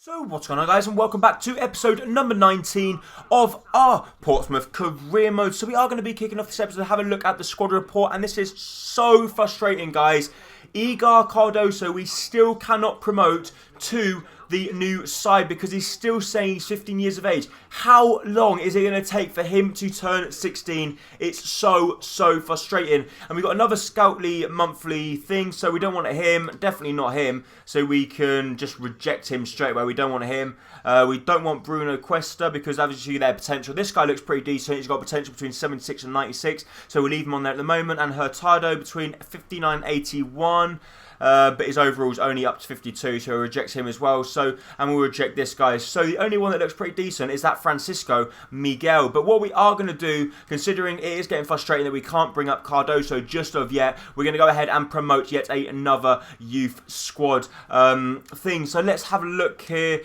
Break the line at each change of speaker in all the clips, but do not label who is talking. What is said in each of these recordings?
So what's going on, guys, and welcome back to episode number 19 of our Portsmouth career mode. So we are going to be kicking off this episode to have a look at the squad report, and this is so frustrating, guys. Igor Cardoso, we still cannot promote to the new side because he's still saying he's 15 years of age. How long is it going to take for him to turn 16? It's so frustrating. And we've got another Scoutly monthly thing, so we don't want him, definitely not him, so we can just reject him straight away. We don't want him. We don't want Bruno Cuesta because obviously their potential. This guy looks pretty decent. He's got potential between 76 and 96, so we'll leave him on there at the moment. And Hurtado between 59 and 81. But his overall's only up to 52, so we'll reject him as well. And we'll reject this guy. So the only one that looks pretty decent is that Francisco Miguel. But what we are going to do, considering it is getting frustrating that we can't bring up Cardoso just of yet, we're going to go ahead and promote yet another youth squad thing. So let's have a look here.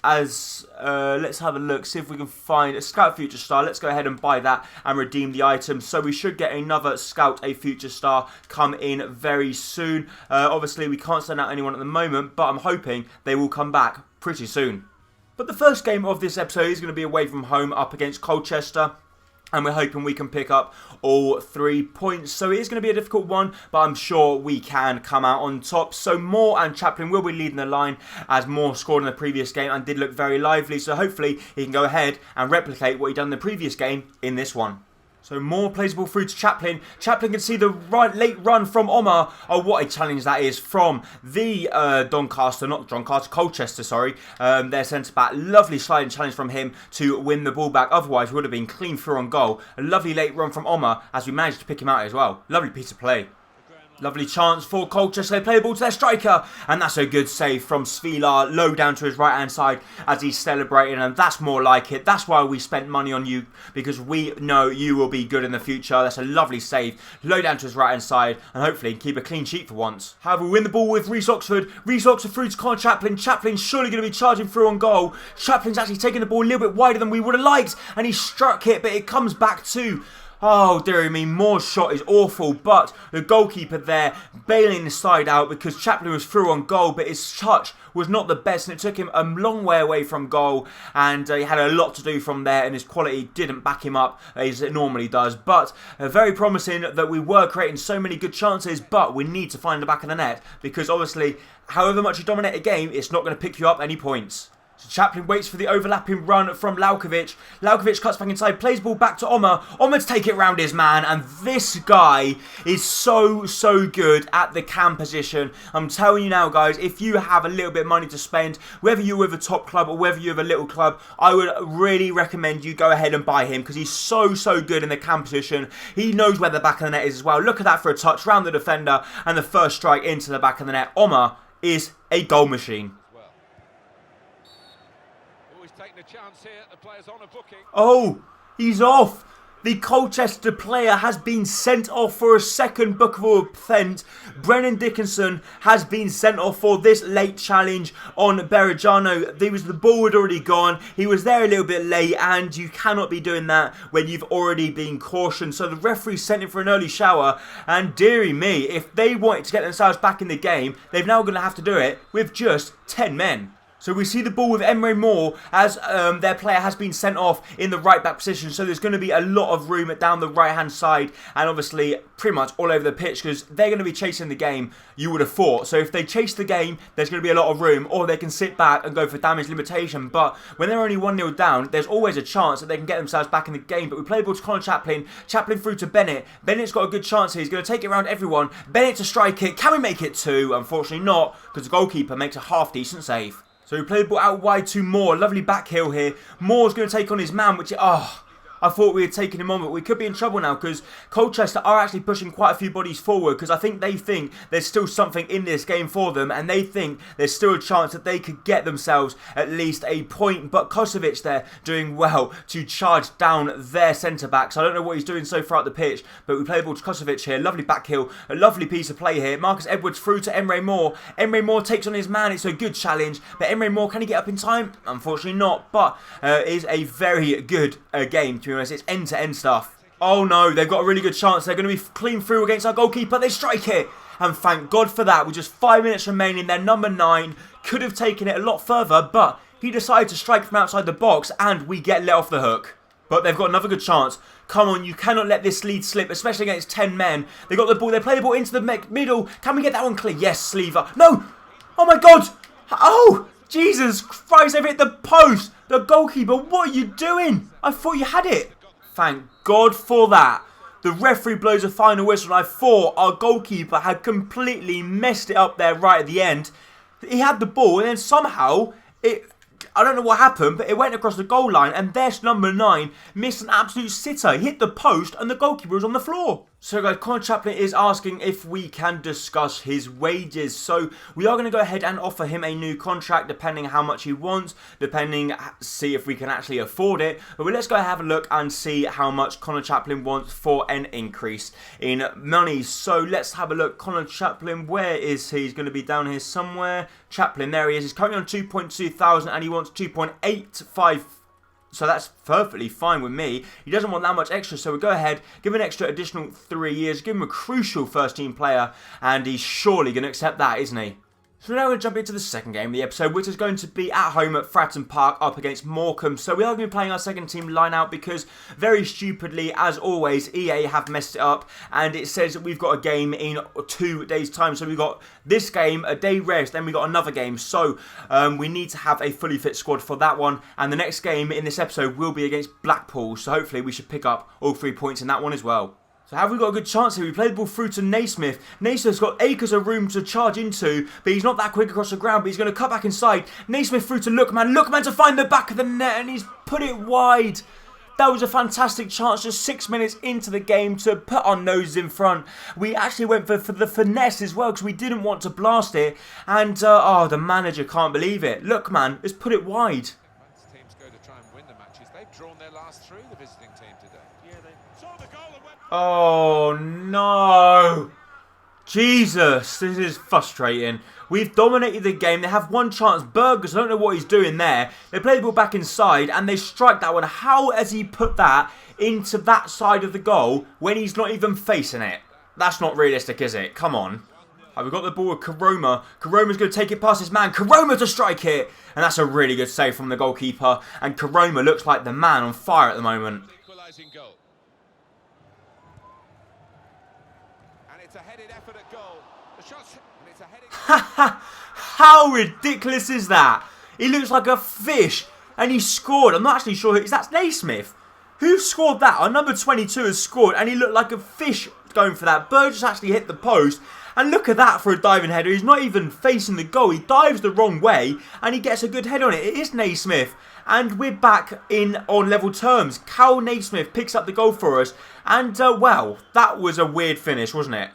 Let's have a look, see if we can find a Scout Future Star. Let's go ahead and buy that and redeem the item. So we should get another Scout, a Future Star, come in very soon. Obviously, we can't send out anyone at the moment, but I'm hoping they will come back pretty soon. But the first game of this episode is going to be away from home up against Colchester. And we're hoping we can pick up all 3 points. So it is going to be a difficult one, but I'm sure we can come out on top. So Moore and Chaplin will be leading the line, as Moore scored in the previous game and did look very lively. So hopefully he can go ahead and replicate what he done in the previous game in this one. So Moore plays the ball through to Chaplin. Chaplin can see the late run from Omar. Oh, what a challenge that is from the Colchester, sorry. Their centre-back. Lovely sliding challenge from him to win the ball back. Otherwise, we would have been clean through on goal. A lovely late run from Omar as we managed to pick him out as well. Lovely piece of play. Lovely chance for Colchester. They play the ball to their striker. And that's a good save from Svilar. Low down to his right-hand side as he's celebrating. And that's more like it. That's why we spent money on you. Because we know you will be good in the future. That's a lovely save. Low down to his right-hand side. And hopefully keep a clean sheet for once. However, we win the ball with Reece Oxford. Reece Oxford through to Conor Chaplin. Chaplin's surely going to be charging through on goal. Chaplin's actually taking the ball a little bit wider than we would have liked. And he struck it. But it comes back to... oh, dearie me, Moore's shot is awful, but the goalkeeper there bailing the side out because Chaplin was through on goal, but his touch was not the best and it took him a long way away from goal, and he had a lot to do from there, and his quality didn't back him up as it normally does. But very promising that we were creating so many good chances, but we need to find the back of the net because obviously, however much you dominate a game, it's not going to pick you up any points. So Chaplin waits for the overlapping run from Laukovic. Laukovic cuts back inside, plays ball back to Omar. Omar to take it round his man, and this guy is so good at the cam position. I'm telling you now, guys, if you have a little bit of money to spend, whether you're with a top club or whether you're with a little club, I would really recommend you go ahead and buy him because he's so good in the cam position. He knows where the back of the net is as well. Look at that for a touch round the defender, and the first strike into the back of the net. Omar is a goal machine. Oh, he's off. The Colchester player has been sent off for a second bookable offence. Brennan Dickinson has been sent off for this late challenge on Berejano. The ball had already gone. He was there a little bit late, and you cannot be doing that when you've already been cautioned. So the referee sent him for an early shower, and dearie me, if they wanted to get themselves back in the game, they're now going to have to do it with just 10 men. So we see the ball with Emre Moore as their player has been sent off in the right back position. So there's going to be a lot of room down the right hand side and obviously pretty much all over the pitch because they're going to be chasing the game, you would have thought. So if they chase the game, there's going to be a lot of room, or they can sit back and go for damage limitation. But when they're only 1-0 down, there's always a chance that they can get themselves back in the game. But we play the ball to Conor Chaplin. Chaplin through to Bennett. Bennett's got a good chance here. He's going to take it around everyone. Bennett to strike it. Can we make it 2? Unfortunately not, because the goalkeeper makes a half decent save. So we play the ball out wide to Moore. Lovely back heel here. Moore's going to take on his man, which... I thought we had taken him on, but we could be in trouble now because Colchester are actually pushing quite a few bodies forward because I think they think there's still something in this game for them, and they think there's still a chance that they could get themselves at least a point. But Kosovic there doing well to charge down their centre-backs. I don't know what he's doing so far up the pitch, but we play the ball to Kosovic here. Lovely back heel. A lovely piece of play here. Marcus Edwards through to Emre Moore. Emre Moore takes on his man. It's a good challenge, but Emre Moore, can he get up in time? Unfortunately not, but it is a very good game, to be honest. It's end-to-end stuff. Oh no, they've got a really good chance. They're going to be clean through against our goalkeeper. They strike it. And thank God for that. With just 5 minutes remaining, their number 9 could have taken it a lot further, but he decided to strike from outside the box and we get let off the hook. But they've got another good chance. Come on, you cannot let this lead slip, especially against 10 men. They got the ball, they play the ball into the middle. Can we get that one clear? Yes, Sleever. No! Oh my God! Oh! Jesus Christ, they've hit the post! The goalkeeper, what are you doing? I thought you had it. Thank God for that. The referee blows a final whistle and I thought our goalkeeper had completely messed it up there right at the end. He had the ball and then somehow I don't know what happened, but it went across the goal line and there's number 9 missed an absolute sitter. He hit the post and the goalkeeper was on the floor. So guys, Conor Chaplin is asking if we can discuss his wages. So we are going to go ahead and offer him a new contract depending how much he wants, see if we can actually afford it. But let's go have a look and see how much Conor Chaplin wants for an increase in money. So let's have a look. Conor Chaplin, where is he? He's going to be down here somewhere. Chaplin, there he is. He's currently on 2.2 thousand and he wants 2.85. So that's perfectly fine with me. He doesn't want that much extra, so we'll go ahead, give him an extra additional 3 years, give him a crucial first-team player, and he's surely going to accept that, isn't he? So now we're going to jump into the second game of the episode, which is going to be at home at Fratton Park up against Morecambe. So we are going to be playing our second team line-out because, very stupidly, as always, EA have messed it up. And it says that we've got a game in 2 days' time. So we've got this game, a day rest, then we've got another game. So we need to have a fully fit squad for that one. And the next game in this episode will be against Blackpool. So hopefully we should pick up all 3 points in that one as well. So have we got a good chance here? We play the ball through to Naismith. Naismith's got acres of room to charge into, but he's not that quick across the ground, but he's going to cut back inside. Naismith through to Lookman. Lookman to find the back of the net, and he's put it wide. That was a fantastic chance just 6 minutes into the game to put our noses in front. We actually went for the finesse as well because we didn't want to blast it. And, the manager can't believe it. Lookman has put it wide.
Teams go to try and win the matches. They've drawn their last 3, the visiting team today. Yeah, they saw the goal and went...
Oh no! Jesus, this is frustrating. We've dominated the game. They have one chance. Burgers, I don't know what he's doing there. They play the ball back inside and they strike that one. How has he put that into that side of the goal when he's not even facing it? That's not realistic, is it? Come on. Right, we've got the ball with Karoma. Karoma's going to take it past his man. Karoma to strike it. And that's a really good save from the goalkeeper. And Karoma looks like the man on fire at the moment.
Equalising goal. And it's a headed effort at goal. The shot's... and it's a headed...
How ridiculous is that? He looks like a fish. And he scored. I'm not actually sure. Is that Naismith? Who scored that? Our number 22 has scored. And he looked like a fish going for that. Burgess actually hit the post. And look at that for a diving header. He's not even facing the goal. He dives the wrong way. And he gets a good head on it. It is Naismith. And we're back on level terms. Cal Naismith picks up the goal for us. And, well, that was a weird finish, wasn't it?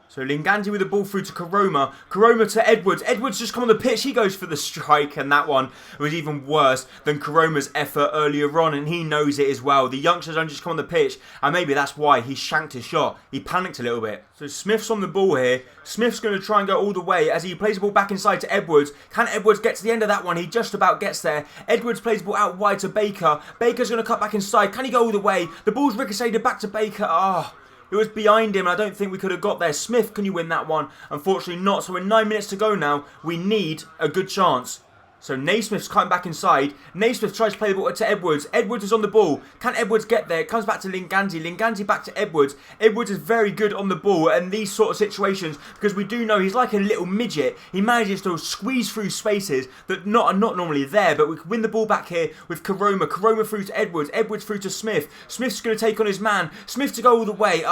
So Linganzi with the ball through to Karoma. Karoma to Edwards. Edwards just come on the pitch. He goes for the strike. And that one was even worse than Karoma's effort earlier on. And he knows it as well. The youngsters don't just come on the pitch. And maybe that's why he shanked his shot. He panicked a little bit. So Smith's on the ball here. Smith's going to try and go all the way as he plays the ball back inside to Edwards. Can Edwards get to the end of that one? He just about gets there. Edwards plays the ball out wide to Baker. Baker's going to cut back inside. Can he go all the way? The ball's ricocheted back to Baker. It was behind him. I don't think we could have got there. Smith, can you win that one? Unfortunately not. So with 9 minutes to go now, we need a good chance. So Naismith's coming back inside. Naismith tries to play the ball to Edwards. Edwards is on the ball. Can Edwards get there? It comes back to Linganzi. Linganzi back to Edwards. Edwards is very good on the ball in these sort of situations because we do know he's like a little midget. He manages to squeeze through spaces that are not normally there, but we can win the ball back here with Karoma. Karoma through to Edwards. Edwards through to Smith. Smith's going to take on his man. Smith to go all the way.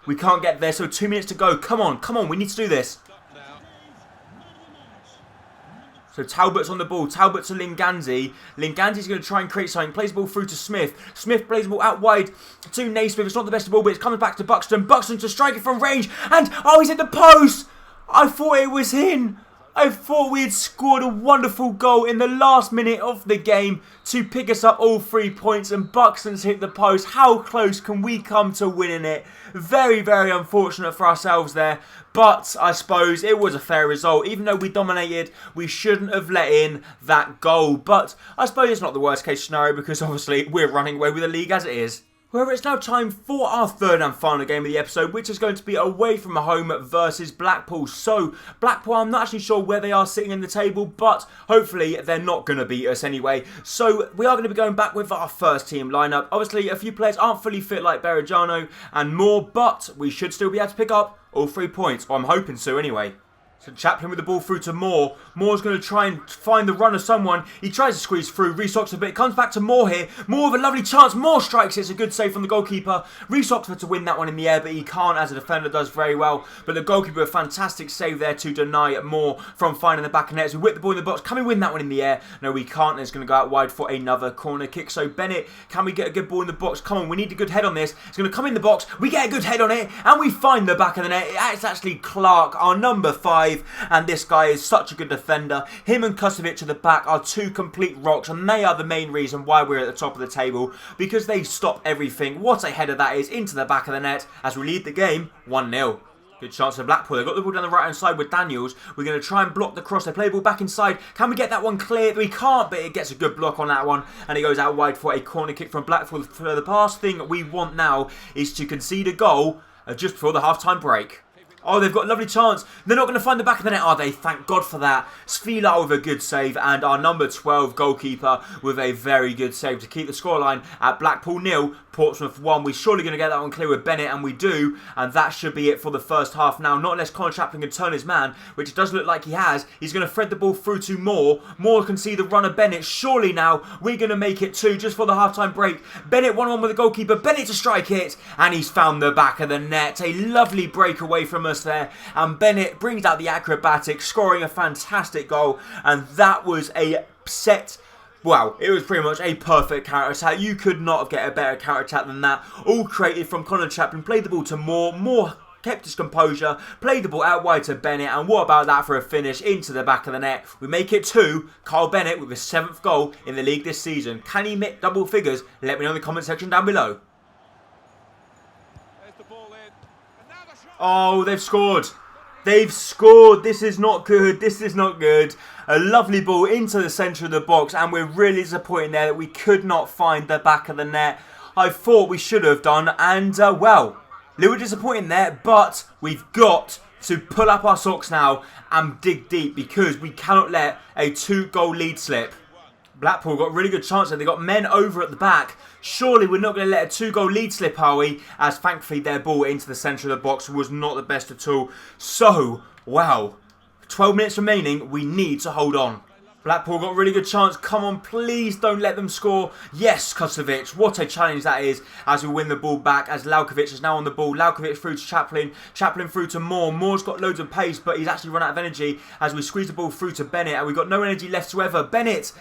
We can't get there, so 2 minutes to go. Come on, we need to do this. So Talbot's on the ball. Talbot to Linganzi. Linganzi's going to try and create something. Plays the ball through to Smith. Smith plays the ball out wide to Naismith. It's not the best of ball, but it's coming back to Buxton. Buxton to strike it from range. And, he's at the post! I thought it was in. I thought we had scored a wonderful goal in the last minute of the game to pick us up all 3 points, and Buxton's hit the post. How close can we come to winning it? Very, very unfortunate for ourselves there, but I suppose it was a fair result. Even though we dominated, we shouldn't have let in that goal, but I suppose it's not the worst case scenario because obviously we're running away with the league as it is. However, it's now time for our third and final game of the episode, which is going to be away from home versus Blackpool. So, Blackpool, I'm not actually sure where they are sitting in the table, but hopefully they're not going to beat us anyway. So, we are going to be going back with our first team lineup. Obviously, a few players aren't fully fit like Berejano and more, but we should still be able to pick up all 3 points. Or I'm hoping so anyway. So Chaplin with the ball through to Moore. Moore's going to try and find the run of someone. He tries to squeeze through. Rees-Oxford, but it comes back to Moore here. Moore with a lovely chance. Moore strikes. It's a good save from the goalkeeper. Rees-Oxford to win that one in the air, but he can't as a defender does very well. But the goalkeeper, a fantastic save there to deny Moore from finding the back of net. So we whip the ball in the box. Can we win that one in the air? No, we can't. And it's going to go out wide for another corner kick. So Bennett, can we get a good ball in the box? Come on, we need a good head on this. It's going to come in the box. We get a good head on it, and we find the back of the net. It's actually Clark, our number 5, and this guy is such a good defender. Him and Kusovic at the back are 2 complete rocks, and they are the main reason why we're at the top of the table, because they stop everything. What a header that is into the back of the net as we lead the game 1-0. Good chance for Blackpool. They've got the ball down the right hand side with Daniels. We're going to try and block the cross. They play the ball back inside. Can we get that one clear? We can't, but it gets a good block on that one, and it goes out wide for a corner kick from Blackpool. For the last thing we want now is to concede a goal just before the half-time break. Oh, they've got a lovely chance. They're not going to find the back of the net, are they? Thank God for that. Svilar with a good save, and our number 12 goalkeeper with a very good save to keep the scoreline at Blackpool 0, Portsmouth 1. We're surely going to get that one clear with Bennett, and we do. And that should be it for the first half now. Not unless Conor Chaplin can turn his man, which it does look like he has. He's going to thread the ball through to Moore. Moore can see the run of Bennett. Surely now we're going to make it 2 just for the half-time break. Bennett 1-1 with the goalkeeper. Bennett to strike it, and he's found the back of the net. A lovely breakaway from us there, and Bennett brings out the acrobatics, scoring a fantastic goal. And that was a set. Wow, it was pretty much a perfect counter-attack. You could not get a better counter-attack than that. All created from Conor Chaplin. Played the ball to Moore. Moore kept his composure. Played the ball out wide to Bennett. And what about that for a finish into the back of the net? We make it 2. Carl Bennett with his 7th goal in the league this season. Can he make double figures? Let me know in the comment section down below. Oh, they've scored. They've scored. This is not good. This is not good. A lovely ball into the centre of the box, and we're really disappointed there that we could not find the back of the net. I thought we should have done, and well, a little disappointing there, but we've got to pull up our socks now and dig deep, because we cannot let a 2-goal lead slip. Blackpool got a really good chance there. They got men over at the back. Surely we're not going to let a 2-goal lead slip, are we? As thankfully their ball into the centre of the box was not the best at all. So, wow. 12 minutes remaining. We need to hold on. Blackpool got a really good chance. Come on, please don't let them score. Yes, Kusovic. What a challenge that is as we win the ball back, as Laukovic is now on the ball. Laukovic through to Chaplin. Chaplin through to Moore. Moore's got loads of pace, but he's actually run out of energy as we squeeze the ball through to Bennett, and we've got no energy left whatsoever. Bennett,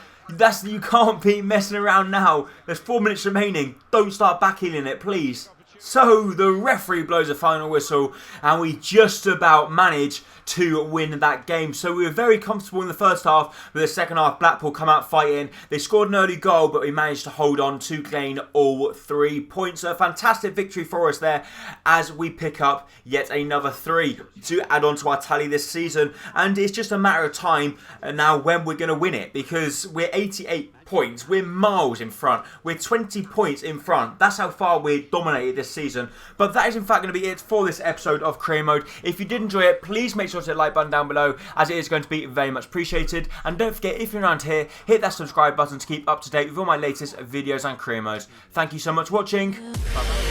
you can't be messing around now. There's 4 minutes remaining. Don't start backheeling it, please. So the referee blows a final whistle, and we just about manage to win that game. So we were very comfortable in the first half, but the second half Blackpool come out fighting. They scored an early goal, but we managed to hold on to gain all 3 points. So a fantastic victory for us there as we pick up yet another 3 to add on to our tally this season. And it's just a matter of time now when we're going to win it, because we're 88 points. We're miles in front. We're 20 points in front. That's how far we're dominated this season. But that is in fact going to be it for this episode of Career Mode. If you did enjoy it, please make sure to hit the like button down below, as it is going to be very much appreciated. And don't forget, if you're around here, hit that subscribe button to keep up to date with all my latest videos and Career Modes. Thank you so much for watching. Bye-bye.